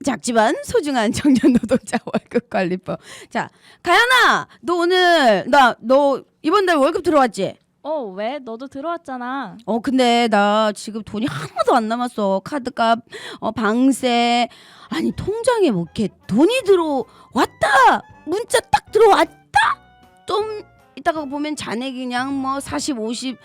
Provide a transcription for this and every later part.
작지만 소중한 청년 노동자 월급 관리법. 자, 가연아, 너 오늘 너 이번 달 월급 들어왔지? 왜? 너도 들어왔잖아. 근데 나 지금 돈이 하나도 안 남았어. 카드값, 방세. 아니 통장에 뭐 이렇게 돈이 들어왔다. 문자 딱 들어왔다. 좀 이따가 보면 잔액이 그냥 뭐 40, 50.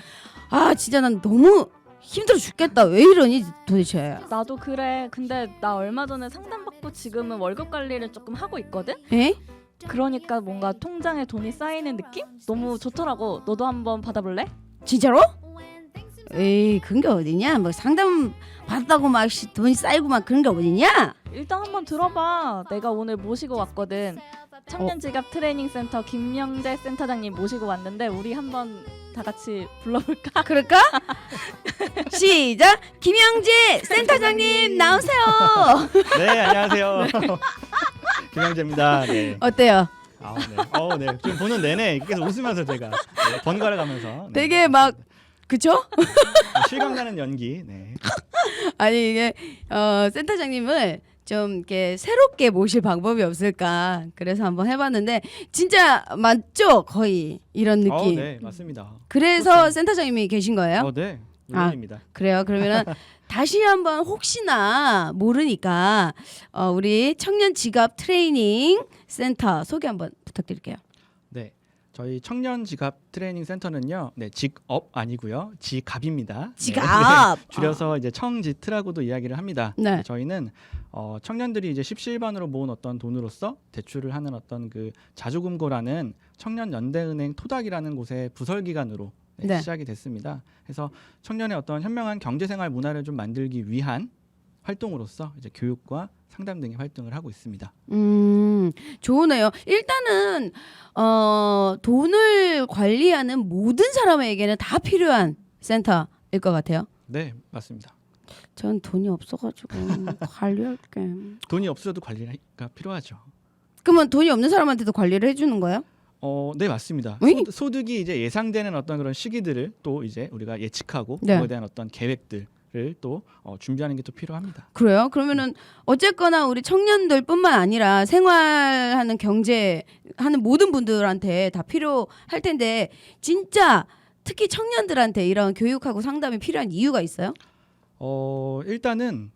아 진짜 난 너무 힘들어 죽겠다. 왜 이러니 도대체? 나도 그래. 근데 나 얼마 전에 상담받고 지금은 월급 관리를 조금 하고 있거든? 에? 그러니까 뭔가 통장에 돈이 쌓이는 느낌? 너무 좋더라고. 너도 한번 받아볼래? 진짜로? 에이 그런 게 어디냐? 뭐 상담 받았다고 막 돈이 쌓이고 막 그런 게 어디냐? 일단 한번 들어봐. 내가 오늘 모시고 왔거든. 청년지갑 트레이닝센터 김명재 센터장님 모시고 왔는데 우리 한번 다 같이 불러볼까? 그럴까? 시작! 김영재 센터장님 나오세요. 네, 안녕하세요. 김영재입니다. 네. 어때요? 네. 지금 보는 내내 계속 웃으면서 제가 번갈아 가면서 되게 막 그쵸? 실감나는 연기. 네. 아니 이게 센터장님을 좀 이렇게 새롭게 모실 방법이 없을까 그래서 한번 해봤는데 진짜 맞죠? 거의 이런 느낌. 네, 맞습니다. 그래서 그렇죠. 센터장님이 계신 거예요? 네, 물론입니다. 그래요. 그러면은 다시 한번 혹시나 모르니까 우리 청년 지갑 트레이닝 센터 소개 한번 부탁드릴게요. 네, 저희 청년 지갑 트레이닝 센터는요, 네, 직업 아니고요, 지갑입니다. 지갑. 네, 줄여서 이제 청지트라고도 이야기를 합니다. 네. 저희는 청년들이 이제 십시일반으로 모은 어떤 돈으로서 대출을 하는 어떤 그 자조금고라는 청년 연대은행 토닥이라는 곳의 부설기관으로 네. 시작이 됐습니다. 그래서 청년의 어떤 현명한 경제생활 문화를 좀 만들기 위한 활동으로서 이제 교육과 상담 등의 활동을 하고 있습니다. 좋으네요. 일단은 돈을 관리하는 모든 사람에게는 다 필요한 센터일 것 같아요. 네, 맞습니다. 전 돈이 없어가지고 관리할게. 돈이 없어도 관리가 필요하죠. 그러면 돈이 없는 사람한테도 관리를 해주는 거예요? 네, 맞습니다. 으이? 소득이 이제 예상되는 어떤 그런 시기들을 또 이제 우리가 예측하고 네. 그거에 대한 어떤 계획들을 또 준비하는 게 또 필요합니다. 그래요? 그러면은 어쨌거나 우리 청년들뿐만 아니라 생활하는 경제하는 모든 분들한테 다 필요할 텐데 진짜 특히 청년들한테 이런 교육하고 상담이 필요한 이유가 있어요? 일단은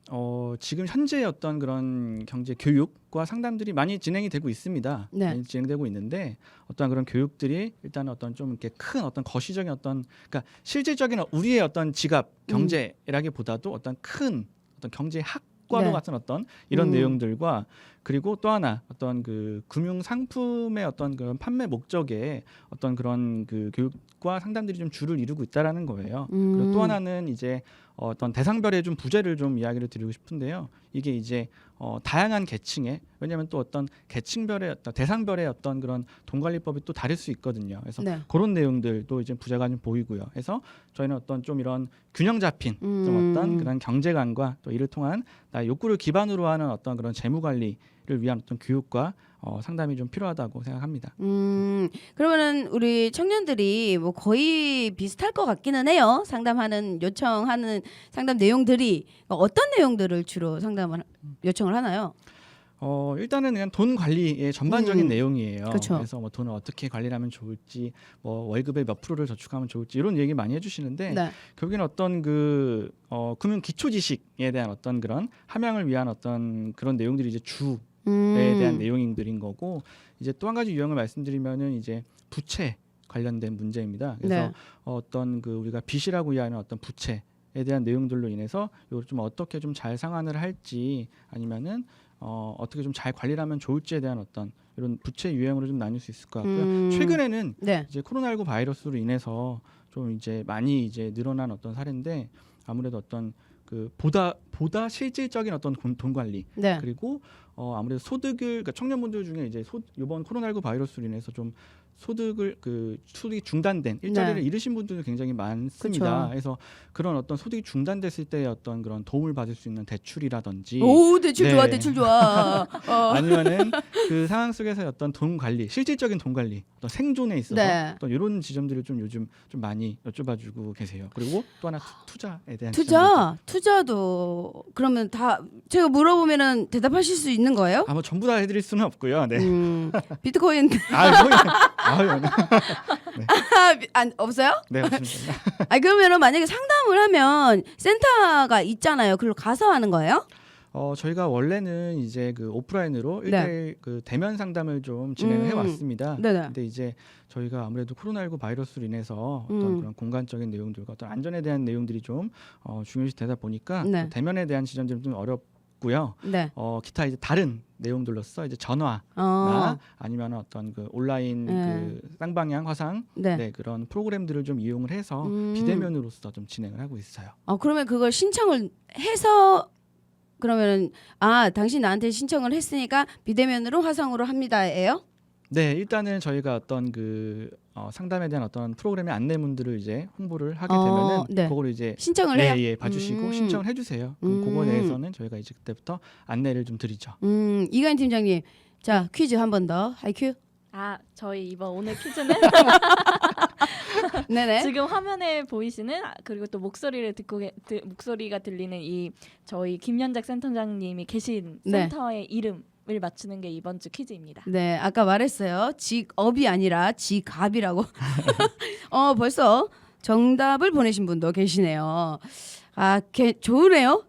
지금 현재 어떤 그런 경제 교육과 상담들이 많이 진행이 되고 있습니다. 네. 많이 진행되고 있는데 어떤 그런 교육들이 일단 어떤 좀 이렇게 큰 어떤 거시적인 어떤 그러니까 실질적인 우리의 어떤 지갑 경제라기보다도 어떤 큰 어떤 경제 학과도 네. 같은 어떤 이런 내용들과 그리고 또 하나 어떤 그 금융 상품의 어떤 그런 판매 목적에 어떤 그런 그 교육과 상담들이 좀 주를 이루고 있다라는 거예요. 그리고 또 하나는 이제 어떤 대상별의 좀 부제를 좀 이야기를 드리고 싶은데요. 이게 이제 다양한 계층의 왜냐하면 또 어떤 계층별의 어떤 대상별의 어떤 그런 돈 관리법이 또 다를 수 있거든요. 그래서 네. 그런 내용들도 이제 부제가 좀 보이고요. 그래서 저희는 어떤 좀 이런 균형 잡힌 좀 어떤 그런 경제관과 또 이를 통한 나의 욕구를 기반으로 하는 어떤 그런 재무 관리를 위한 어떤 교육과 상담이 좀 필요하다고 생각합니다. 그러면은 우리 청년들이 뭐 거의 비슷할 것 같기는 해요. 상담하는 요청하는 상담 내용들이 어떤 내용들을 주로 상담을 요청을 하나요? 일단은 그냥 돈 관리의 전반적인 내용이에요. 그쵸. 그래서 뭐 돈을 어떻게 관리를 하면 좋을지, 뭐 월급의 몇 프로를 저축하면 좋을지 이런 얘기 많이 해주시는데 네. 결국에는 어떤 그 금융 기초 지식에 대한 어떤 그런 함양을 위한 어떤 그런 내용들이 이제 주에 대한 내용들인 거고 이제 또 한 가지 유형을 말씀드리면은 이제 부채 관련된 문제입니다. 그래서 네. 어떤 그 우리가 빚이라고 이해하는 어떤 부채에 대한 내용들로 인해서 이걸 좀 어떻게 좀 잘 상환을 할지 아니면은 어떻게 좀 잘 관리를 하면 좋을지에 대한 어떤 이런 부채 유형으로 좀 나뉠 수 있을 것 같고요. 최근에는 네. 이제 코로나19 바이러스로 인해서 좀 이제 많이 이제 늘어난 어떤 사례인데 아무래도 어떤 그 보다 실질적인 어떤 돈 관리 네. 그리고 아무래도 소득을 그러니까 청년분들 중에 이제 이번 코로나19 바이러스로 인해서 좀 소득을 그 소득이 중단된 일자리를 네. 잃으신 분들도 굉장히 많습니다. 그쵸. 그래서 그런 어떤 소득이 중단됐을 때 어떤 그런 도움을 받을 수 있는 대출이라든지 오 대출 네. 좋아 대출 좋아. 아니면은 그 상황 속에서 어떤 돈 관리, 실질적인 돈 관리, 어떤 생존에 있어서 네. 어떤 이런 지점들을 좀 요즘 좀 많이 여쭤봐주고 계세요. 그리고 또 하나 투자에 대한 투자도 그러면 다 제가 물어보면은 대답하실 수 있는 거예요? 아마 전부 다 해드릴 수는 없고요. 네. 비트코인 아유, 없어요? 네, 맞습니다. 그러면은 만약에 상담을 하면 센터가 있잖아요. 그걸로 가서 하는 거예요? 저희가 원래는 이제 그 오프라인으로 1대1 그 대면 상담을 좀 진행을 해왔습니다. 네네. 근데 이제 저희가 아무래도 코로나19 바이러스로 인해서 어떤 그런 공간적인 내용들과 어떤 안전에 대한 내용들이 좀 중요시 되다 보니까 네. 대면에 대한 지점들은 좀 어렵고요. 네. 기타 이제 다른 내용들로서 이제 전화나 아니면 어떤 그 온라인 네. 그 쌍방향 화상 네. 네, 그런 프로그램들을 좀 이용을 해서 비대면으로서 좀 진행을 하고 있어요. 그러면 그걸 신청을 해서 그러면은 당신 나한테 신청을 했으니까 비대면으로 화상으로 합니다예요? 네, 일단은 저희가 어떤 그 상담에 대한 어떤 프로그램의 안내문들을 이제 홍보를 하게 되면은 네. 그거를 이제 신청을 해요? 예, 봐주시고 신청을 해주세요. 그럼 그거에 대해서는 저희가 이제 그때부터 안내를 좀 드리죠. 이가인 팀장님, 자 퀴즈 한 번 더. 하이큐. 저희 이번 오늘 퀴즈는 네네. 지금 화면에 보이시는 그리고 또 목소리를 목소리가 들리는 이 저희 김연작 센터장님이 계신 네. 센터의 이름을 맞추는 게 이번 주 퀴즈입니다. 네, 아까 말했어요. 직업이 아니라 직갑이라고. 벌써 정답을 보내신 분도 계시네요. 좋으네요.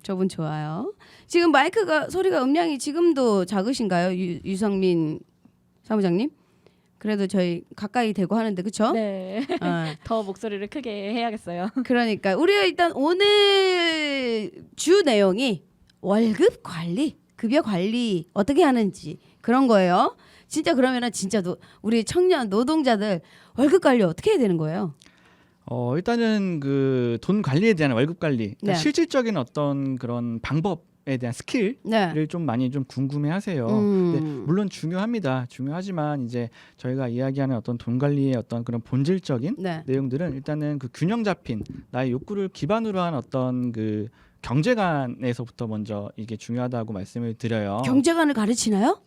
저분 좋아요. 지금 마이크가 소리가 음량이 지금도 작으신가요, 유성민 사무장님? 그래도 저희 가까이 대고 하는데 그쵸? 네. 더 목소리를 크게 해야겠어요. 그러니까 우리가 일단 오늘 주 내용이 월급 관리, 급여 관리 어떻게 하는지 그런 거예요. 진짜 그러면은 진짜 우리 청년 노동자들 월급 관리 어떻게 해야 되는 거예요? 일단은 그 돈 관리에 대한 월급 관리, 네. 실질적인 어떤 그런 방법에 대한 스킬을 네. 좀 많이 좀 궁금해하세요. 근데 물론 중요합니다. 중요하지만 이제 저희가 이야기하는 어떤 돈 관리의 어떤 그런 본질적인 네. 내용들은 일단은 그 균형 잡힌 나의 욕구를 기반으로 한 어떤 그 경제관에서부터 먼저 이게 중요하다고 말씀을 드려요. 경제관을 가르치나요?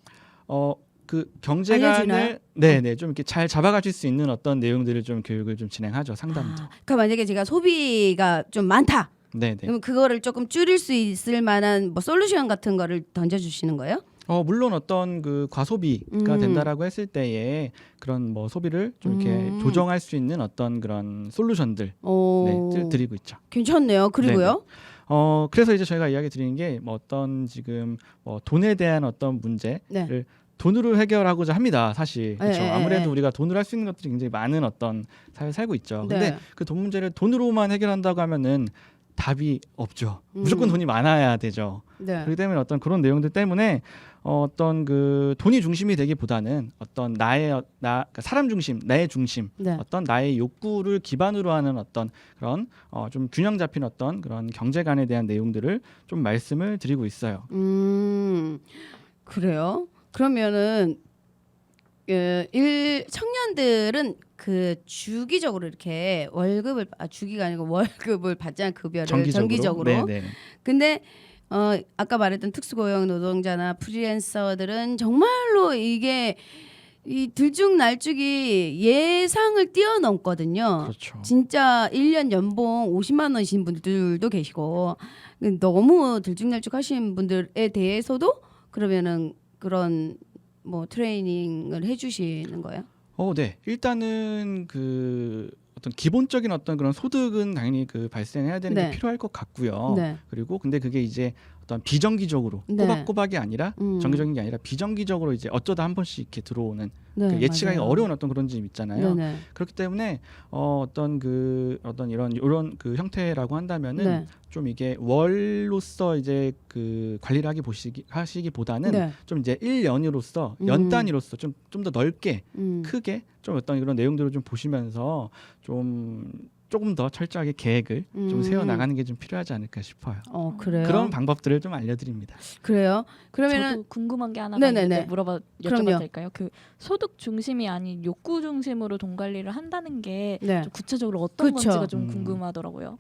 그 경제관을 알려주나요? 네네 좀 이렇게 잘 잡아가실 수 있는 어떤 내용들을 좀 교육을 좀 진행하죠. 상담도. 그러니까 만약에 제가 소비가 좀 많다. 네네. 그럼 그거를 조금 줄일 수 있을 만한 뭐 솔루션 같은 거를 던져주시는 거예요? 물론 어떤 그 과소비가 된다라고 했을 때에 그런 뭐 소비를 좀 이렇게 조정할 수 있는 어떤 그런 솔루션들 네, 드리고 있죠. 괜찮네요. 그리고요. 그래서 이제 저희가 이야기 드리는 게 뭐 어떤 지금 돈에 대한 어떤 문제를 네. 돈으로 해결하고자 합니다. 사실 그렇죠. 네, 아무래도 네. 우리가 돈으로 할 수 있는 것들이 굉장히 많은 어떤 사회를 살고 있죠. 근데 네. 그 돈 문제를 돈으로만 해결한다고 하면은 답이 없죠. 무조건 돈이 많아야 되죠. 네. 그렇기 때문에 어떤 그런 내용들 때문에 어떤 그 돈이 중심이 되기보다는 어떤 그러니까 사람 중심, 나의 중심, 네. 어떤 나의 욕구를 기반으로 하는 어떤 그런 좀 균형 잡힌 어떤 그런 경제관에 대한 내용들을 좀 말씀을 드리고 있어요. 그래요? 그러면은 청년들은 그 주기적으로 이렇게 월급을 주기가 아니고 월급을 받지 않은 급여를 정기적으로. 네네. 근데 아까 말했던 특수고용 노동자나 프리랜서들은 정말로 이게 이 들쭉날쭉이 예상을 뛰어넘거든요. 그렇죠. 진짜 1년 연봉 50만 원이신 분들도 계시고 너무 들쭉날쭉하신 분들에 대해서도 그러면은 그런 뭐 트레이닝을 해주시는 거예요? 네. 일단은 그 어떤 기본적인 어떤 그런 소득은 당연히 그 발생해야 되는 네. 게 필요할 것 같고요. 네. 그리고 근데 그게 이제 어떤 비정기적으로 네. 꼬박꼬박이 아니라 정기적인 게 아니라 비정기적으로 이제 어쩌다 한 번씩 이렇게 들어오는 네, 그 예측하기 맞아요. 어려운 어떤 그런 집 있잖아요. 네네. 그렇기 때문에 어떤 이런 그 형태라고 한다면은 네. 좀 이게 월로서 이제 그 관리를 하시기보다는 네. 좀 이제 1년으로서 연 단위로서 좀 더 넓게 크게 좀 어떤 이런 내용들을 좀 보시면서 좀 조금 더 철저하게 계획을 좀 세워 나가는 게 좀 필요하지 않을까 싶어요. 그래요. 그런 방법들을 좀 알려드립니다. 그래요. 그러면은 저도 궁금한 게 하나가 네네네. 있는데 여쭤봐도 그럼요. 될까요? 그 소득 중심이 아닌 욕구 중심으로 돈 관리를 한다는 게 네. 좀 구체적으로 어떤 그쵸. 건지가 좀 음. 궁금하더라고요.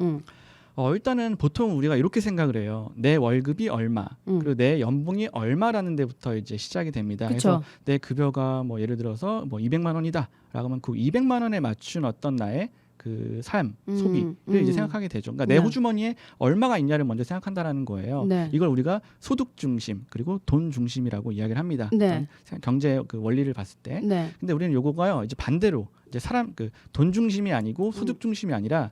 일단은 보통 우리가 이렇게 생각을 해요. 내 월급이 얼마, 그리고 내 연봉이 얼마라는 데부터 이제 시작이 됩니다. 그렇죠. 그래서 내 급여가 뭐 예를 들어서 뭐 200만 원이다라고 하면 그 200만 원에 맞춘 어떤 나의 그 삶, 소비를 이제 생각하게 되죠. 그러니까 내 네. 호주머니에 얼마가 있냐를 먼저 생각한다라는 거예요. 네. 이걸 우리가 소득 중심 그리고 돈 중심이라고 이야기를 합니다. 네. 어떤 경제 그 원리를 봤을 때. 네. 근데 우리는 요거가요. 이제 반대로 이제 사람 그 돈 중심이 아니고 소득 중심이 아니라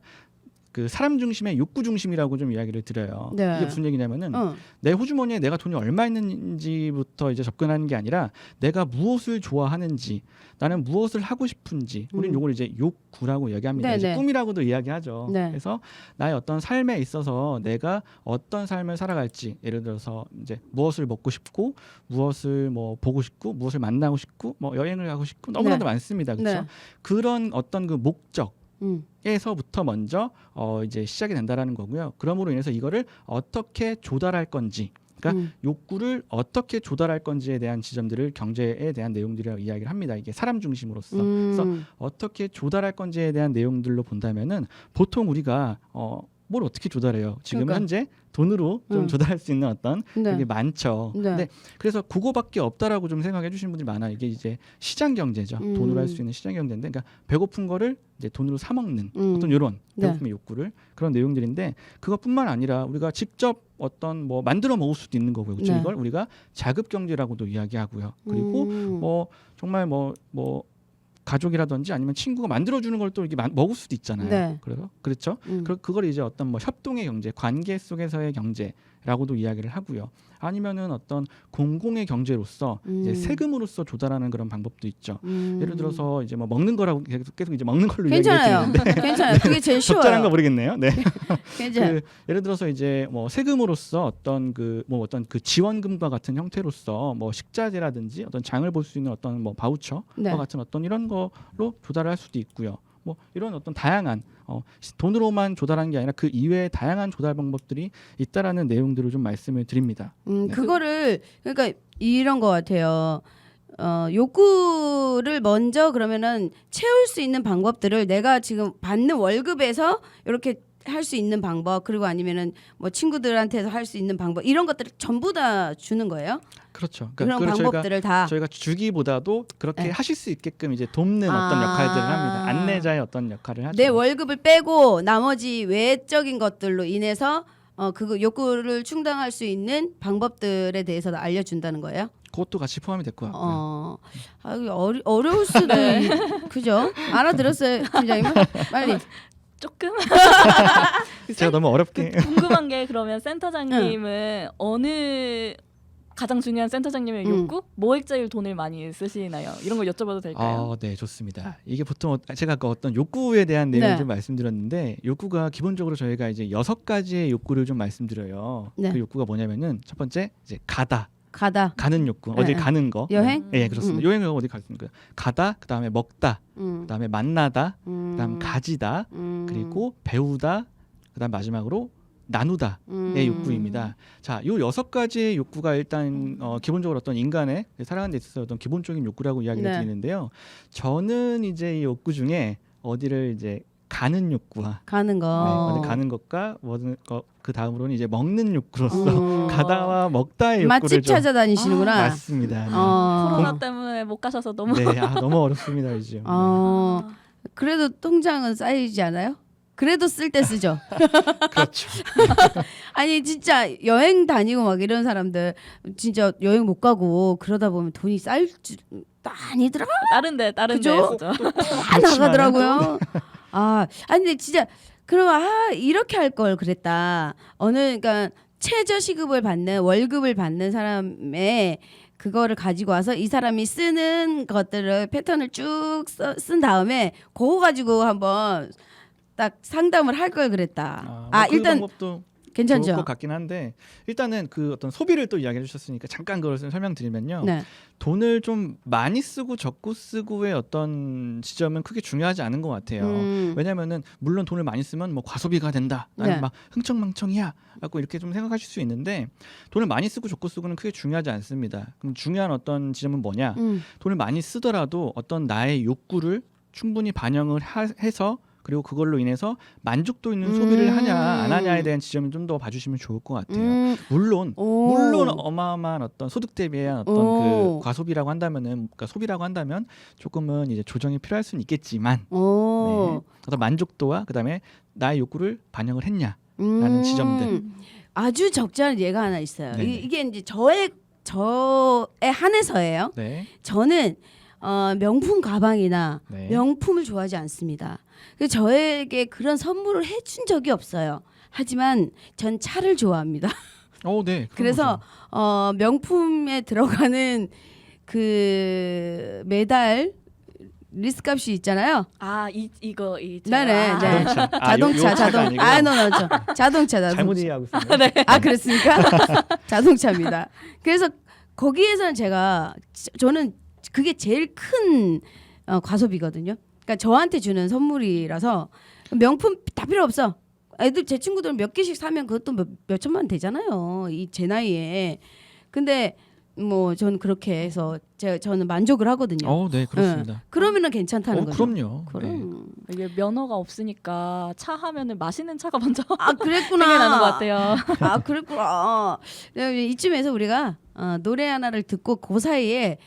그 사람 중심의 욕구 중심이라고 좀 이야기를 드려요. 네. 이게 무슨 얘기냐면은 어. 내 호주머니에 내가 돈이 얼마 있는지부터 이제 접근하는 게 아니라 내가 무엇을 좋아하는지, 나는 무엇을 하고 싶은지, 우리는 요걸 이제 욕구라고 이야기합니다. 네, 이제 네. 꿈이라고도 이야기하죠. 네. 그래서 나의 어떤 삶에 있어서 내가 어떤 삶을 살아갈지, 예를 들어서 이제 무엇을 먹고 싶고, 무엇을 뭐 보고 싶고, 무엇을 만나고 싶고, 뭐 여행을 가고 싶고 너무나도 네. 많습니다. 그렇죠? 네. 그런 어떤 그 목적 음. 에서부터 먼저 이제 시작이 된다라는 거고요. 그러므로 인해서 이거를 어떻게 조달할 건지, 그러니까 욕구를 어떻게 조달할 건지에 대한 지점들을 경제에 대한 내용들이라고 이야기를 합니다. 이게 사람 중심으로서. 그래서 어떻게 조달할 건지에 대한 내용들로 본다면은 보통 우리가 뭘 어떻게 조달해요? 지금 그러니까. 현재 돈으로 좀 조달할 수 있는 어떤 네. 그게 많죠. 네. 근데 그래서 그거밖에 없다라고 좀 생각해 주시는 분들이 많아요. 이게 이제 시장 경제죠. 돈으로 할 수 있는 시장 경제인데, 그러니까 배고픈 거를 이제 돈으로 사 먹는 어떤 이런 네. 배고픔의 욕구를 그런 내용들인데, 그것뿐만 아니라 우리가 직접 어떤 뭐 만들어 먹을 수도 있는 거고요. 그렇죠? 네. 이걸 우리가 자급 경제라고도 이야기하고요. 그리고 뭐 정말 뭐 가족이라든지 아니면 친구가 만들어주는 걸 또 이렇게 먹을 수도 있잖아요. 네. 그래서 그렇죠. 그걸 이제 어떤 뭐 협동의 경제, 관계 속에서의 경제라고도 이야기를 하고요. 아니면은 어떤 공공의 경제로서 이제 세금으로서 조달하는 그런 방법도 있죠. 예를 들어서 이제 뭐 먹는 거라고 계속 이제 먹는 걸로 괜찮아요. 이야기했는데 괜찮아요. 그게 제일 적절한 거 쉬워요. 모르겠네요. 네. 괜찮아요. 예를 들어서 이제 뭐 세금으로서 어떤 어떤 그 지원금과 같은 형태로서 뭐 식자재라든지 어떤 장을 볼 수 있는 어떤 뭐 바우처와 네. 같은 어떤 이런 거로 조달을 할 수도 있고요. 뭐 이런 어떤 다양한 돈으로만 조달하는 게 아니라 그 이외의 다양한 조달 방법들이 있다라는 내용들을 좀 말씀을 드립니다. 그거를 그러니까 이런 거 같아요. 욕구를 먼저 그러면은 채울 수 있는 방법들을 내가 지금 받는 월급에서 이렇게 할 수 있는 방법, 그리고 아니면은 뭐 친구들한테서 할 수 있는 방법, 이런 것들을 전부 다 주는 거예요. 그렇죠. 그런 그걸 방법들을 다. 저희가 주기보다도 그렇게 네. 하실 수 있게끔 이제 돕는 어떤 역할들을 합니다. 안내자의 어떤 역할을 하죠. 내 월급을 빼고 나머지 외적인 것들로 인해서 그거 욕구를 충당할 수 있는 방법들에 대해서 알려준다는 거예요. 그것도 같이 포함이 될 것 같고요. 어려울 수도 그죠? 알아들었어요, 팀장님은? 빨리. 조금 제가 너무 어렵게 궁금한 게, 그러면 센터장님은 어느 가장 중요한 센터장님의 욕구? 뭐에 제일 돈을 많이 쓰시나요? 이런 거 여쭤봐도 될까요? 네, 좋습니다. 이게 보통 제가 아까 어떤 욕구에 대한 내용을 네. 좀 말씀드렸는데, 욕구가 기본적으로 저희가 이제 6가지의 욕구를 좀 말씀드려요. 네. 그 욕구가 뭐냐면은 첫 번째 이제 가는 욕구, 네. 어딜 가는 거. 여행? 예, 그렇습니다. 여행을 어디 갈 수 있는 거예요. 가다, 그다음에 먹다, 그다음에 만나다, 그다음 가지다, 그리고 배우다, 그다음 마지막으로 나누다의 욕구입니다. 자, 요 6가지의 욕구가 일단 기본적으로 어떤 인간의 살아가는 데 있어서 어떤 기본적인 욕구라고 이야기를 네. 드리는데요. 저는 이제 이 욕구 중에 어디를 이제 가는 욕구와 가는 거. 어디 가는 것과 그 다음으로는 이제 먹는 욕구로서 가다와 먹다의 욕구를 맛집 좀 찾아다니시는구나. 맞습니다. 네. 코로나 때문에 못 가셔서 너무 네, 너무 어렵습니다 요즘. 그래도 통장은 쌓이지 않아요? 그래도 쓸 때 쓰죠. 그렇죠. 아니 진짜 여행 다니고 막 이런 사람들 진짜 여행 못 가고 그러다 보면 돈이 쌓일 줄 아니더라. 다른데 그죠? 진짜. 다 나가더라고요. 아니 근데 진짜 그러면 이렇게 할 걸 그랬다. 그러니까 최저 시급을 받는 월급을 받는 사람의 그거를 가지고 와서 이 사람이 쓰는 것들을 패턴을 쭉 쓴 다음에 그거 가지고 한번 딱 상담을 할 걸 그랬다. 그 일단 방법도 괜찮죠? 좋을 것 같긴 한데 일단은 그 어떤 소비를 또 이야기해 주셨으니까 잠깐 그걸 설명드리면요. 네. 돈을 좀 많이 쓰고 적고 쓰고의 어떤 지점은 크게 중요하지 않은 것 같아요. 왜냐면은 물론 돈을 많이 쓰면 뭐 과소비가 된다. 나는 네. 막 흥청망청이야. 라고 이렇게 좀 생각하실 수 있는데 돈을 많이 쓰고 적고 쓰고는 크게 중요하지 않습니다. 그럼 중요한 어떤 지점은 뭐냐? 돈을 많이 쓰더라도 어떤 나의 욕구를 충분히 반영을 해서 그리고 그걸로 인해서 만족도 있는 소비를 하냐 안 하냐에 대한 지점을 좀 더 봐주시면 좋을 것 같아요. 물론 어마어마한 어떤 소득 대비한 어떤 그 과소비라고 한다면은 그러니까 소비라고 한다면 조금은 이제 조정이 필요할 수는 있겠지만 네. 어떤 만족도와 그다음에 나의 욕구를 반영을 했냐라는 지점들. 아주 적절한 예가 하나 있어요. 네네. 이게 이제 저에 한해서예요. 네. 저는 명품 가방이나 네. 명품을 좋아하지 않습니다. 그래서 저에게 그런 선물을 해준 적이 없어요. 하지만 전 차를 좋아합니다. 네. 그래서 명품에 들어가는 그 매달 리스값이 있잖아요. 이거 네네. 네. 자동차. 자동차. 잘못 이해하고 있습니다. 네. 그렇습니까? 자동차입니다. 그래서 거기에서는 저는 그게 제일 큰 과소비거든요. 그러니까 저한테 주는 선물이라서 명품 다 필요 없어. 애들 제 친구들은 몇 개씩 사면 그것도 몇 천만 원 되잖아요. 제 나이에. 근데 뭐 저는 그렇게 해서 저는 만족을 하거든요. 네, 그렇습니다. 그러면은 괜찮다는 거죠. 그럼요. 그럼. 이게 면허가 없으니까 차 하면은 마시는 차가 먼저 그랬구나. 생각나는 것 같아요. 그랬구나. 이쯤에서 우리가 노래 하나를 듣고 그 사이에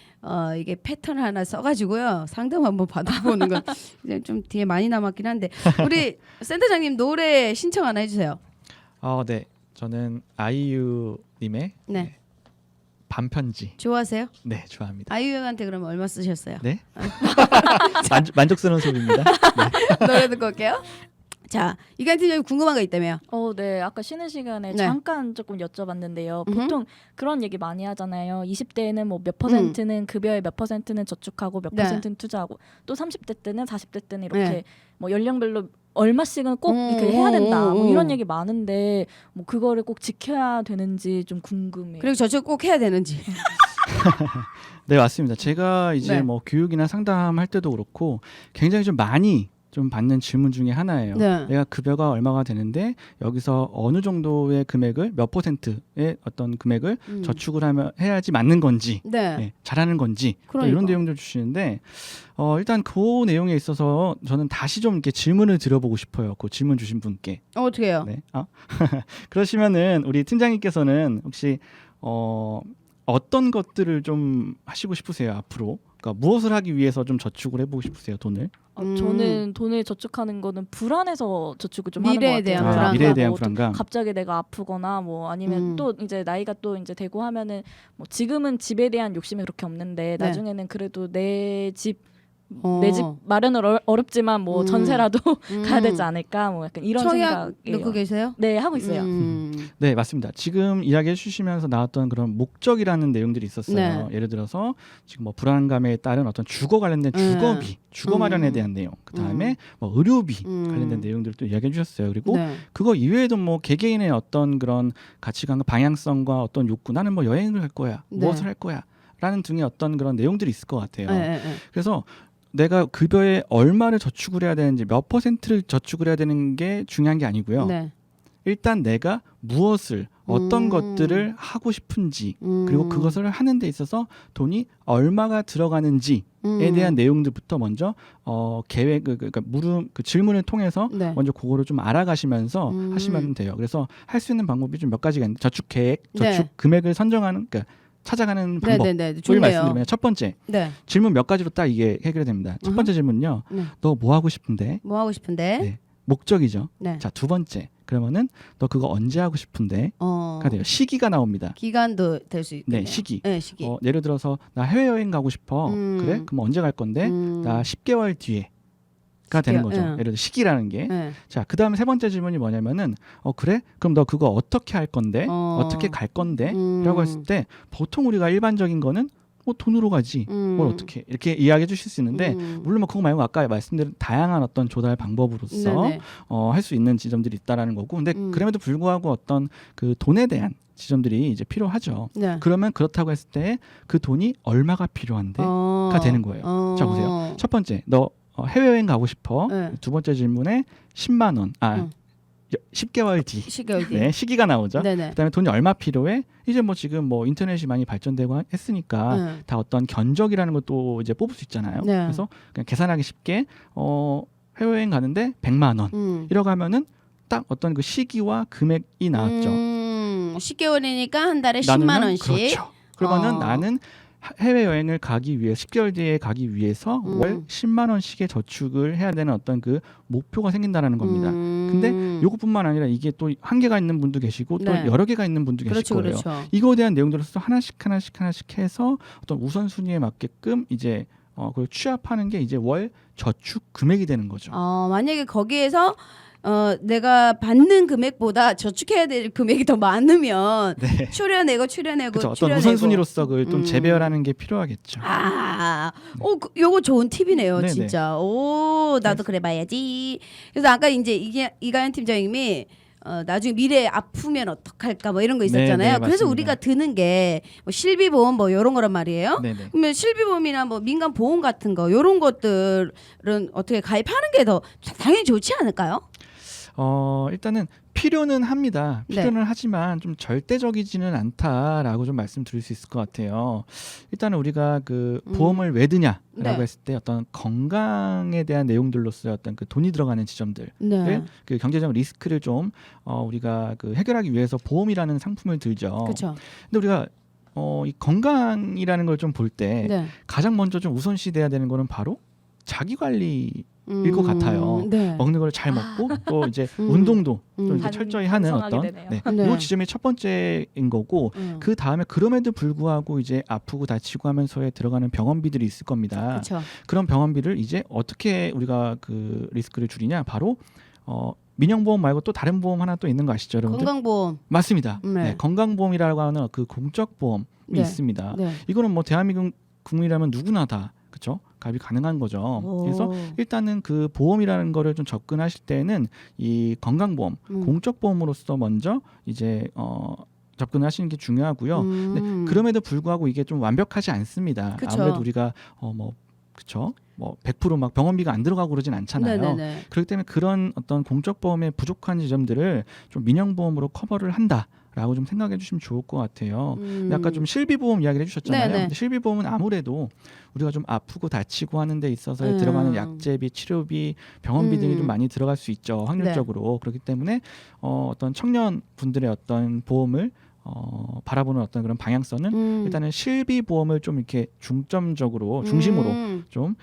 이게 패턴 하나 써가지고요 상담 한번 받아보는 건 이제 좀 뒤에 많이 남았긴 한데 우리 센터장님 노래 신청 하나 해주세요. 네. 저는 아이유님의 네. 반편지. 좋아하세요? 네, 좋아합니다. 아이유한테 그러면 얼마 쓰셨어요? 네. 만족스러운 소비입니다. 네. 노래 듣고 올게요. 자, 이간 팀장님 궁금한 거 있다며요? 네. 아까 쉬는 시간에 네. 잠깐 조금 여쭤봤는데요. 음흠. 보통 그런 얘기 많이 하잖아요. 20대에는 뭐 몇 퍼센트는 급여의 몇 퍼센트는 저축하고 몇 네. 퍼센트는 투자하고 또 30대 때는 40대 때는 이렇게 네. 뭐 연령별로 얼마씩은 꼭 이렇게 해야 된다. 뭐 이런 얘기 많은데 뭐 그거를 꼭 지켜야 되는지 좀 궁금해요. 그리고 저축 꼭 해야 되는지. 네, 맞습니다. 제가 이제 네. 뭐 교육이나 상담할 때도 그렇고 굉장히 좀 많이 좀 받는 질문 중에 하나예요. 네. 내가 급여가 얼마가 되는데 여기서 어느 정도의 금액을 몇 %의 어떤 금액을 저축을 해야지 맞는 건지 네. 네, 잘하는 건지 또 그러니까. 이런 내용들 주시는데 일단 그 내용에 있어서 저는 다시 좀 이렇게 질문을 드려보고 싶어요. 그 질문 주신 분께. 어떻게 해요? 네. 그러시면은 우리 팀장님께서는 혹시 어떤 것들을 좀 하시고 싶으세요 앞으로? 그러니까 무엇을 하기 위해서 좀 저축을 해보고 싶으세요 돈을? 저는 돈을 저축하는 거는 불안해서 저축을 좀 하는 것 미래에 같아요. 대한 불안감. 미래에 대한 뭐 불안감. 갑자기 내가 아프거나 뭐 아니면 또 이제 나이가 또 이제 되고 하면은 뭐 지금은 집에 대한 욕심이 그렇게 없는데 네. 나중에는 그래도 내 집 어. 마련은 어렵지만 뭐 전세라도 가야 되지 음. 않을까 뭐 약간 이런 청약 생각이에요. 넣고 계세요? 네, 하고 있어요. 네, 맞습니다. 지금 이야기해 주시면서 나왔던 그런 목적이라는 내용들이 있었어요. 네. 예를 들어서 지금 뭐 불안감에 따른 어떤 주거 관련된 주거비, 주거 마련에 대한 내용, 그 다음에 뭐 의료비 관련된 내용들도 이야기해 주셨어요. 그리고 네. 그거 이외에도 뭐 개개인의 어떤 그런 가치관과 방향성과 어떤 욕구, 나는 뭐 여행을 할 거야, 네. 무엇을 할 거야, 라는 등의 어떤 그런 내용들이 있을 것 같아요. 네. 그래서 내가 급여에 얼마를 저축을 해야 되는지 몇 %를 저축을 해야 되는 게 중요한 게 아니고요. 네. 일단 내가 무엇을 어떤 것들을 하고 싶은지 그리고 그것을 하는 데 있어서 돈이 얼마가 들어가는지에 대한 내용들부터 먼저 계획 그러니까 질문을 통해서 네. 먼저 그거를 좀 알아가시면서 하시면 돼요. 그래서 할 수 있는 방법이 좀 몇 가지가 있는데 저축 계획, 저축 네. 금액을 선정하는 그러니까 찾아가는 방법을 네네네. 좋네요. 말씀드리면 첫 번째 네. 질문 몇 가지로 딱 이게 해결이 됩니다. 첫 번째 질문은요. 네. 너 뭐 하고 싶은데? 뭐 하고 싶은데? 네. 목적이죠. 네. 자, 두 번째. 그러면은 너 그거 언제 하고 싶은데? 가 돼요. 시기가 나옵니다. 기간도 될 수 있겠네요. 네, 시기. 네, 시기. 예를 들어서 나 해외여행 가고 싶어. 그래? 그럼 언제 갈 건데? 나 10개월 뒤에가 되는 거죠. 네. 예를 들어 시기라는 게. 네. 자, 그다음에 세 번째 질문이 뭐냐면은 그래? 그럼 너 그거 어떻게 할 건데? 어떻게 갈 건데? 라고 했을 때 보통 우리가 일반적인 거는 돈으로 가지. 뭘 어떻게 이렇게 이야기해 주실 수 있는데 물론 뭐 그거 말고 아까 말씀드린 다양한 어떤 조달 방법으로서 네네. 할 수 있는 지점들이 있다라는 거고 근데 그럼에도 불구하고 어떤 그 돈에 대한 지점들이 이제 필요하죠. 네. 그러면 그렇다고 했을 때 그 돈이 얼마가 필요한데가 되는 거예요. 자 보세요. 첫 번째 너 해외여행 가고 싶어. 네. 두 번째 질문에 10만 원. 10개월 뒤. 10개월 뒤. 네, 시기가 나오죠. 네네. 그다음에 돈이 얼마 필요해? 이제 뭐 지금 뭐 인터넷이 많이 발전되고 했으니까 네. 다 어떤 견적이라는 것도 이제 뽑을 수 있잖아요. 네. 그래서 그냥 계산하기 쉽게 해외여행 가는데 100만 원. 이러고 하면은 딱 어떤 그 시기와 금액이 나왔죠. 10개월이니까 한 달에 10만 나누면 원씩. 그렇죠. 그러면은 어. 나는 해외여행을 가기 위해 10개월 뒤에 가기 위해서 월 10만 원씩의 저축을 해야 되는 어떤 그 목표가 생긴다라는 겁니다. 근데 요것뿐만 아니라 이게 또 한계가 있는 분도 계시고 또 네. 여러 개가 있는 분도 계실 그렇죠, 거예요. 그렇죠. 이거에 대한 내용들로서 하나씩 해서 어떤 우선순위에 맞게끔 이제 그걸 취합하는 게 이제 월 저축 금액이 되는 거죠. 만약에 거기에서 내가 받는 금액보다 저축해야 될 금액이 더 많으면 네. 출연내고 그렇죠. 어떤 출연내고. 우선순위로서 그걸 좀 재배열하는 게 필요하겠죠. 요거 좋은 팁이네요, 네네. 진짜. 오, 나도 그래봐야지. 그래서 아까 이제 이가연 팀장님이 나중에 미래에 아프면 어떡할까 뭐 이런 거 있었잖아요. 네, 그래서 맞습니다. 우리가 드는 게 뭐 실비보험 뭐 이런 거란 말이에요. 네네. 그러면 실비보험이나 뭐 민간 보험 같은 거 이런 것들은 어떻게 가입하는 게 더 당연히 좋지 않을까요? 일단은 필요는 합니다. 네. 필요는 하지만 좀 절대적이지는 않다라고 좀 말씀드릴 수 있을 것 같아요. 일단은 우리가 그 보험을 왜 드냐라고 네. 했을 때 어떤 건강에 대한 내용들로서의 어떤 그 돈이 들어가는 지점들, 네. 그 경제적 리스크를 좀 우리가 그 해결하기 위해서 보험이라는 상품을 들죠. 그렇죠. 근데 우리가 이 건강이라는 걸 좀 볼 때 네. 가장 먼저 좀 우선시돼야 되는 거는 바로 자기 관리. 일 것 같아요. 네. 먹는 걸 잘 먹고 또 이제 음. 운동도 좀 이렇게 단- 철저히 하는 단성하게 어떤 되네요. 네. 이 지점이 첫 번째인 거고 그 다음에 그럼에도 불구하고 이제 아프고 다치고 하면서에 들어가는 병원비들이 있을 겁니다. 그렇죠. 그런 병원비를 이제 어떻게 우리가 그 리스크를 줄이냐 바로 민영보험 말고 또 다른 보험 하나 또 있는 거 아시죠, 여러분들? 건강보험. 맞습니다. 네. 네, 건강보험이라고 하는 그 공적보험이 네. 있습니다. 네. 이거는 뭐 대한민국 국민이라면 누구나 다 그렇죠? 가입이 가능한 거죠. 그래서 일단은 그 보험이라는 거를 좀 접근하실 때는 이 건강보험, 공적보험으로서 먼저 이제 접근하시는 게 중요하고요. 근데 그럼에도 불구하고 이게 좀 완벽하지 않습니다. 그쵸. 아무래도 우리가 그렇죠? 뭐 100% 막 병원비가 안 들어가고 그러진 않잖아요. 네네네. 그렇기 때문에 그런 어떤 공적보험의 부족한 지점들을 좀 민영보험으로 커버를 한다라고 좀 생각해 주시면 좋을 것 같아요. 근데 아까 좀 실비보험 이야기를 해주셨잖아요. 네네. 근데 실비보험은 아무래도 우리가 좀 아프고 다치고 하는 데 있어서 음. 들어가는 약제비, 치료비, 병원비 등이 좀 많이 들어갈 수 있죠. 확률적으로. 그렇기 때문에 어떤 청년 분들의 어떤 보험을 바라보는 어떤 그런 방향성은 일단은 실비보험을 좀 이렇게 중점적으로 중심으로 좀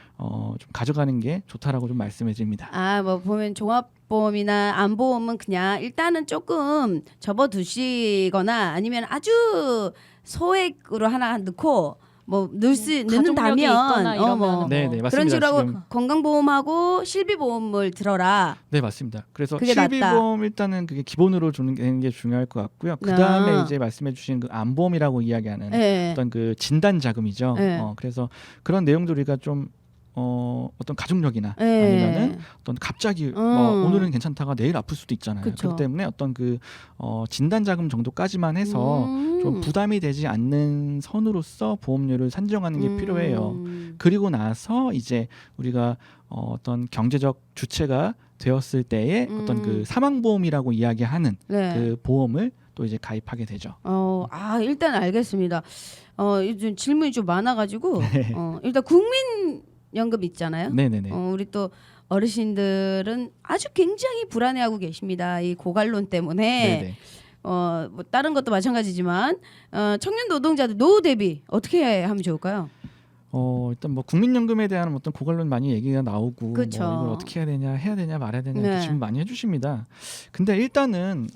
가져가는 게 좋다라고 좀 말씀해 드립니다. 뭐 보면 종합보험이나 안보험은 그냥 일단은 조금 접어두시거나 아니면 아주 소액으로 하나 넣고 뭐 가족력이 넣는다면 있거나 이러면 뭐 네, 맞습니다. 그런 식으로 하고 지금 건강보험하고 실비보험을 들어라. 네, 맞습니다. 그래서 그게 낫다. 실비보험 일단은 그게 기본으로 주는 게 중요할 것 같고요. 그 다음에 이제 말씀해 주신 그 안보험이라고 이야기하는 네. 어떤 그 진단 자금이죠. 네. 그래서 그런 내용들 우리가 좀 어떤 가족력이나 네. 아니면은 어떤 갑자기 오늘은 괜찮다가 내일 아플 수도 있잖아요. 그쵸. 그렇기 때문에 어떤 그 진단 자금 정도까지만 해서 좀 부담이 되지 않는 선으로서 보험료를 산정하는 게 필요해요. 그리고 나서 이제 우리가 어떤 경제적 주체가 되었을 때의 어떤 그 사망보험이라고 이야기하는 네. 그 보험을 또 이제 가입하게 되죠. 일단 알겠습니다. 요즘 질문이 좀 많아가지고 네. 일단 국민연금 있잖아요. 네네네. 우리 또 어르신들은 아주 굉장히 불안해하고 계십니다. 이 고갈론 때문에. 네네. 뭐 다른 것도 마찬가지지만 청년 노동자들 노후 대비 어떻게 하면 좋을까요? 일단 뭐 국민연금에 대한 어떤 고갈론 많이 얘기가 나오고 그쵸. 뭐 이걸 어떻게 해야 되냐 말아야 되냐 이렇게 네. 질문 많이 해주십니다. 근데 일단은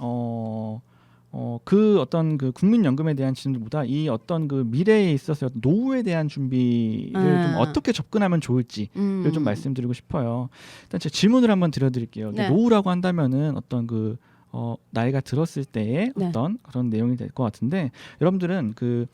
그 어떤 그 국민연금에 대한 질문보다 이 어떤 그 미래에 있어서 노후에 대한 준비를 좀 어떻게 접근하면 좋을지를 좀 말씀드리고 싶어요. 일단 제 질문을 한번 드려드릴게요. 네. 노후라고 한다면은 어떤 그 나이가 들었을 때의 네. 어떤 그런 내용이 될 것 같은데 여러분들은 그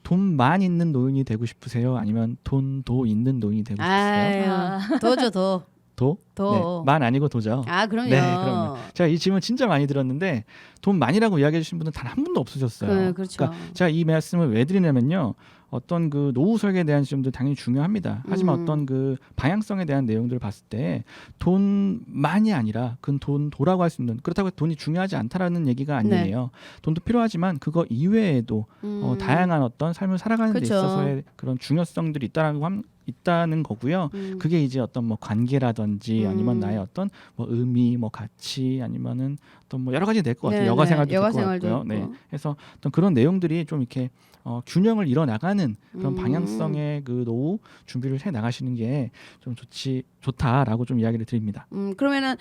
돈만 있는 노인이 되고 싶으세요? 아니면 돈도 있는 노인이 되고 싶으세요? 아유, 도죠 도. 도? 도. 네, 만 아니고 도죠. 아 그럼요. 네, 그럼요. 제가 이 질문 진짜 많이 들었는데 돈 많이라고 이야기해 주신 분은 단 한 분도 없으셨어요. 그렇죠. 그러니까 제가 이 말씀을 왜 드리냐면요. 어떤 그 노후 설계에 대한 지점도 당연히 중요합니다. 하지만 어떤 그 방향성에 대한 내용들을 봤을 때 돈만이 아니라 그 돈도라고 할 수 있는, 그렇다고 돈이 중요하지 않다라는 얘기가 아니에요. 돈도 필요하지만 그거 이외에도 다양한 어떤 삶을 살아가는 데 그쵸. 있어서의 그런 중요성들이 있다는 거고요. 그게 이제 어떤 뭐 관계라든지 아니면 나의 어떤 뭐 의미, 뭐 가치, 아니면은 어떤 뭐 여러 가지 될 것 같아요. 네, 여가 네. 생활도 될 여가 것 생활도 같고요. 있고. 네, 그래서 어떤 그런 내용들이 좀 이렇게 균형을 이뤄 나가는 그런 방향성의 그 노후 준비를 해 나가시는 게 좀 좋다라고 좀 이야기를 드립니다. 그러면은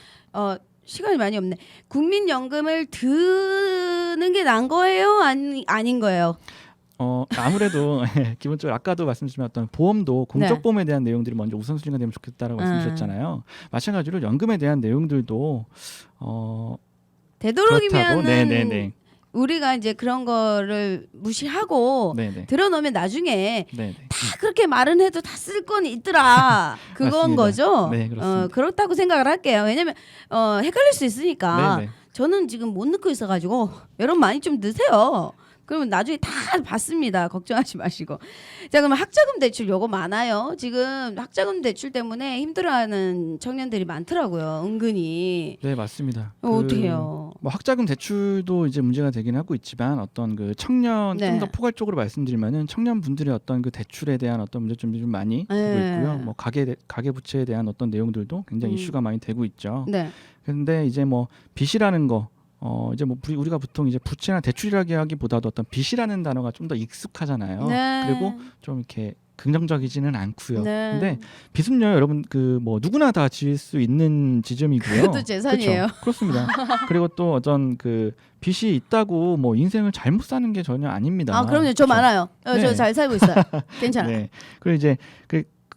시간이 많이 없네. 국민연금을 드는 게 난 거예요? 아닌 거예요? 아무래도 기본적으로 아까도 말씀드린 어떤 보험도 공적 네. 보험에 대한 내용들이 먼저 우선순위가 되면 좋겠다라고 말씀드렸잖아요. 마찬가지로 연금에 대한 내용들도 그렇다고. 되도록이면은 네네네. 우리가 이제 그런 거를 무시하고 네네. 들어놓으면 나중에 네네. 다 그렇게 말은 해도 다 쓸 건 있더라. 그건 맞습니다. 거죠. 네, 그렇습니다. 그렇다고 생각을 할게요. 왜냐면 헷갈릴 수 있으니까. 네네. 저는 지금 못 넣고 있어가지고 여러분 많이 좀 넣으세요. 그러면 나중에 다 받습니다. 걱정하지 마시고. 자, 그러면 학자금 대출 요거 많아요. 지금 학자금 대출 때문에 힘들어하는 청년들이 많더라고요. 은근히. 네, 맞습니다. 어떻게 해요? 뭐 학자금 대출도 이제 문제가 되긴 하고 있지만 어떤 그 청년 네. 좀 더 포괄적으로 말씀드리면은 청년분들의 어떤 그 대출에 대한 어떤 문제점이 좀 많이 되고 있고요. 뭐 가계 부채에 대한 어떤 내용들도 굉장히 이슈가 많이 되고 있죠. 네. 그런데 이제 뭐 빚이라는 거 이제 뭐 우리가 보통 이제 부채나 대출이라기 하기보다도 어떤 빚이라는 단어가 좀 더 익숙하잖아요. 네. 그리고 좀 이렇게 긍정적이지는 않고요. 네. 근데 빚은요, 여러분 그 뭐 누구나 다 지을 수 있는 지점이고요. 그것도 재산이에요. 그쵸? 그렇습니다. 그리고 또 어떤 그 빚이 있다고 뭐 인생을 잘못 사는 게 전혀 아닙니다. 아, 그럼요. 저 그쵸? 많아요. 네. 저 잘 살고 있어요. 괜찮아요. 네. 그리고 이제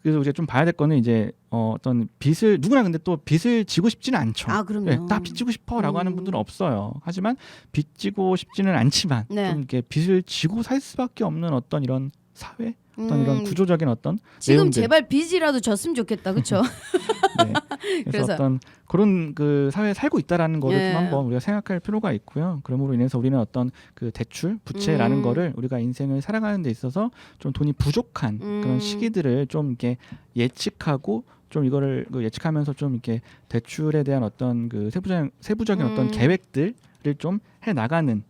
그래서 우리가 좀 봐야 될 거는 이제 어떤 빚을 누구나 근데 또 빚을 지고 싶지는 않죠. 아, 그럼요. 네, 나 빚지고 싶어라고 하는 분들은 없어요. 하지만 빚지고 싶지는 않지만 네. 좀 이렇게 빚을 지고 살 수밖에 없는 어떤 이런 사회, 어떤 이런 구조적인 어떤 지금 내용들. 제발 빚이라도 졌으면 좋겠다. 그렇죠? 네. 그래서 그래서. 어떤 그런 그 사회에 살고 있다라는 거를 예. 좀 한번 우리가 생각할 필요가 있고요. 그러므로 인해서 우리는 어떤 그 대출, 부채라는 거를 우리가 인생을 살아가는 데 있어서 좀 돈이 부족한 그런 시기들을 좀 이렇게 예측하고 좀 이거를 예측하면서 좀 이렇게 대출에 대한 어떤 그 세부적인 어떤 계획들을 좀 해 나가는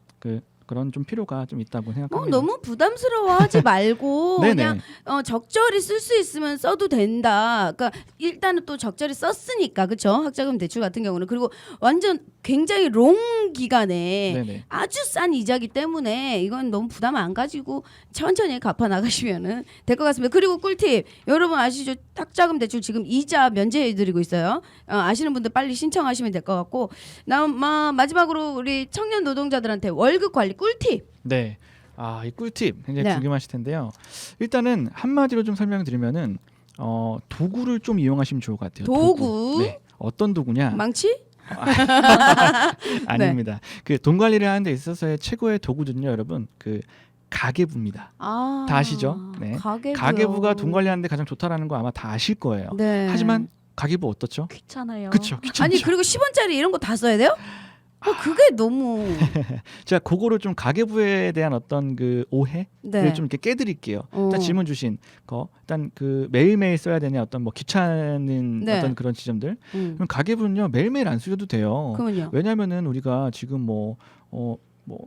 그런 좀 필요가 좀 있다고 생각합니다. 너무 부담스러워하지 말고 네네. 그냥 적절히 쓸 수 있으면 써도 된다. 그러니까 일단은 또 적절히 썼으니까 그렇죠. 학자금 대출 같은 경우는 그리고 완전 굉장히 롱 기간에 네네. 아주 싼 이자기 때문에 이건 너무 부담 안 가지고 천천히 갚아 나가시면은 될 것 같습니다. 그리고 꿀팁 여러분 아시죠? 학자금 대출 지금 이자 면제해드리고 있어요. 아시는 분들 빨리 신청하시면 될 것 같고 마지막으로 우리 청년 노동자들한테 월급 관리 꿀팁. 네. 이 꿀팁 굉장히 네. 궁금하실 텐데요. 일단은 한마디로 좀 설명드리면은 도구를 좀 이용하시면 좋을 것 같아요. 도구? 네. 어떤 도구냐? 망치? 아닙니다. 그 돈 관리를 하는 데 있어서의 최고의 도구는요, 여러분. 그 가계부입니다. 다 아시죠? 네. 가계부가 돈 관리하는 데 가장 좋다라는 거 아마 다 아실 거예요. 네. 하지만 가계부 어떻죠? 귀찮아요. 그렇죠. 귀찮죠. 아니 그리고 10원짜리 이런 거 다 써야 돼요? 그게 너무 제가 그거를 좀 가계부에 대한 어떤 그 오해를 네. 좀 이렇게 깨드릴게요. 일단 질문 주신 거 일단 그 매일매일 써야 되냐 어떤 뭐 귀찮은 네. 어떤 그런 지점들. 그럼 가계부는요 매일매일 안 쓰셔도 돼요. 그러면요. 왜냐하면은 우리가 지금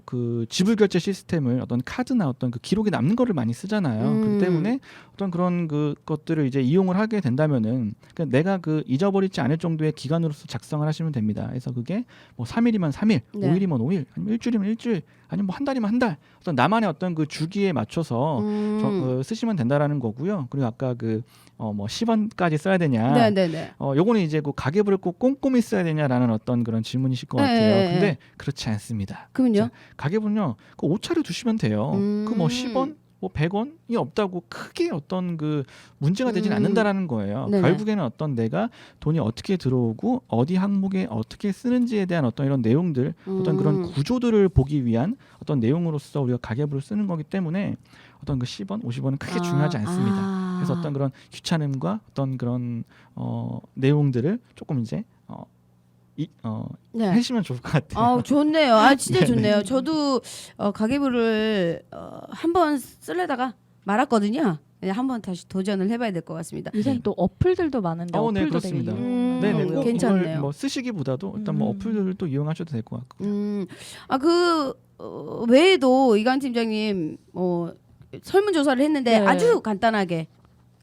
그 지불 결제 시스템을 어떤 카드나 어떤 그 기록이 남는 거를 많이 쓰잖아요. 그렇기 때문에 어떤 그런 그 것들을 이제 이용을 하게 된다면은 그러니까 내가 그 잊어버리지 않을 정도의 기간으로서 작성을 하시면 됩니다. 그래서 그게 뭐 3일이면 3일, 네. 5일이면 5일, 아니면 일주일이면 일주일, 아니면 뭐 한 달이면 한 달. 어떤 나만의 어떤 그 주기에 맞춰서 쓰시면 된다라는 거고요. 그리고 아까 뭐 10원까지 써야 되냐? 네네네. 요거는 이제 그 가계부를 꼭 꼼꼼히 써야 되냐라는 어떤 그런 질문이실 것 같아요. 네. 근데 그렇지 않습니다. 그럼요. 자, 가계부는요, 그 오차를 두시면 돼요. 그 뭐 10원, 뭐 100원이 없다고 크게 어떤 그 문제가 되진 않는다라는 거예요. 네네. 결국에는 어떤 내가 돈이 어떻게 들어오고 어디 항목에 어떻게 쓰는지에 대한 어떤 이런 내용들, 어떤 그런 구조들을 보기 위한 어떤 내용으로서 우리가 가계부를 쓰는 거기 때문에 어떤 그 10원, 50원은 크게 중요하지 않습니다. 그래서 어떤 그런 귀찮음과 어떤 그런 내용들을 조금 이제 네. 하시면 좋을 것 같아요. 좋네요. 진짜 네네. 좋네요. 저도 가계부를 한번 쓰려다가 말았거든요. 한번 다시 도전을 해봐야 될 것 같습니다. 요새는 또 어플들도 많은데 네, 어플도 되게 그렇습니다. 이용하는 네네, 거고요. 꼭 괜찮네요. 이걸 뭐 쓰시기보다도 일단 뭐 어플들도 이용하셔도 될 것 같고. 외에도 이강 팀장님 설문조사를 했는데 네. 아주 간단하게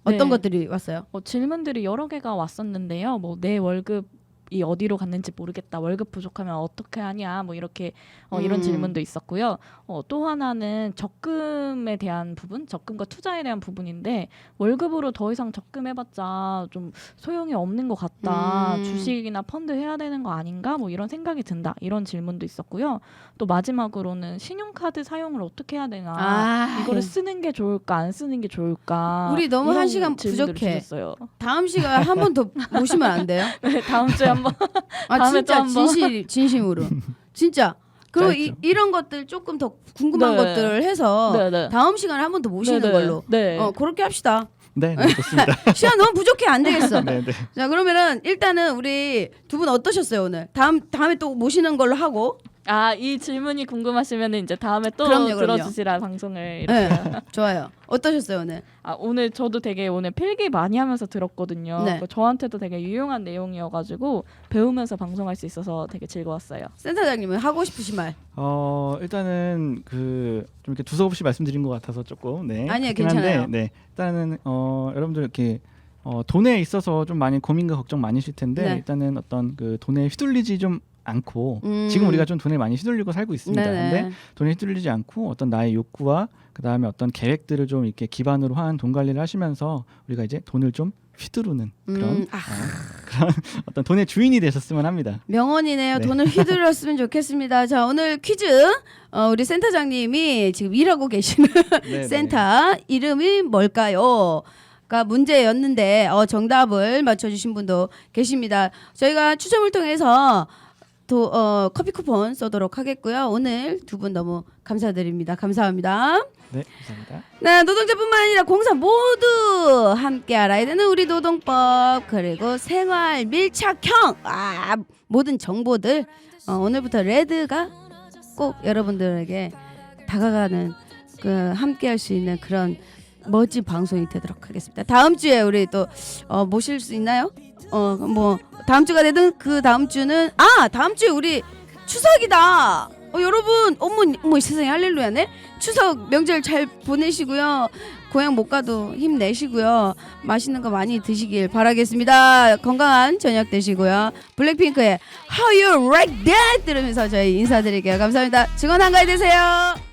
어떤 네. 것들이 왔어요? 질문들이 여러 개가 왔었는데요. 뭐 내 월급이 어디로 갔는지 모르겠다. 월급 부족하면 어떻게 하냐. 뭐 이렇게 이런 질문도 있었고요. 또 하나는 적금에 대한 부분, 적금과 투자에 대한 부분인데 월급으로 더 이상 적금해봤자 좀 소용이 없는 것 같다. 주식이나 펀드 해야 되는 거 아닌가? 뭐 이런 생각이 든다. 이런 질문도 있었고요. 또 마지막으로는 신용카드 사용을 어떻게 해야 되나? 이거를 쓰는 게 좋을까 안 쓰는 게 좋을까? 우리 너무 이런 1시간 질문들을 부족해. 주셨어요. 다음 시간 한 번 더 모시면 안 돼요? 네, 다음 주에 한번 다음에 진짜 또 한번. 진심으로 진짜. 그리고 짧죠. 이런 것들 조금 더 궁금한 네. 것들을 해서 네네. 다음 시간에 한 번 더 모시는 네네. 걸로 네. 그렇게 합시다. 네, 좋습니다. 시간 너무 부족해 안 되겠어. 네, 네. 자 그러면은 일단은 우리 두 분 어떠셨어요 오늘? 다음에 또 모시는 걸로 하고. 이 질문이 궁금하시면 이제 다음에 또 그럼요. 들어주시라 방송을 이렇게. 네, 좋아요. 어떠셨어요 오늘? 오늘 저도 되게 오늘 필기 많이 하면서 들었거든요. 네. 그러니까 저한테도 되게 유용한 내용이어가지고 배우면서 방송할 수 있어서 되게 즐거웠어요. 센터장님은 하고 싶으신 말? 일단은 좀 이렇게 두서없이 말씀드린 것 같아서 조금 아니요, 그렇긴 한데, 괜찮아요. 네, 일단은 여러분들 이렇게 돈에 있어서 좀 많이 고민과 걱정 많으실 텐데 네. 일단은 어떤 그 돈에 휘둘리지 좀 않고 지금 우리가 좀 돈에 많이 휘둘리고 살고 있습니다. 네네. 근데 돈에 휘둘리지 않고 어떤 나의 욕구와 그 다음에 어떤 계획들을 좀 이렇게 기반으로 한 돈 관리를 하시면서 우리가 이제 돈을 좀 휘두르는 그런 그런 어떤 돈의 주인이 되셨으면 합니다. 명언이네요. 네. 돈을 휘둘렀으면 좋겠습니다. 자 오늘 퀴즈 우리 센터장님이 지금 일하고 계시는 네, 센터 이름이 뭘까요? 가 문제였는데 정답을 맞춰주신 분도 계십니다. 저희가 추첨을 통해서 커피 쿠폰 쏘도록 하겠고요. 오늘 두 분 너무 감사드립니다. 감사합니다. 네, 감사합니다. 네, 노동자뿐만 아니라 공사 모두 함께 알아야 되는 우리 노동법 그리고 생활 밀착형 모든 정보들 오늘부터 레드가 꼭 여러분들에게 다가가는 함께 할 수 있는 그런 멋진 방송이 되도록 하겠습니다. 다음 주에 우리 또 모실 수 있나요? 뭐 다음 주가 되든 그 다음 주는 다음 주에 우리 추석이다. 여러분 어머 세상에 할렐루야네. 추석 명절 잘 보내시고요. 고향 못 가도 힘내시고요. 맛있는 거 많이 드시길 바라겠습니다. 건강한 저녁 되시고요. 블랙핑크의 How You Like That 들으면서 저희 인사드릴게요. 감사합니다. 즐거운 한가위 되세요.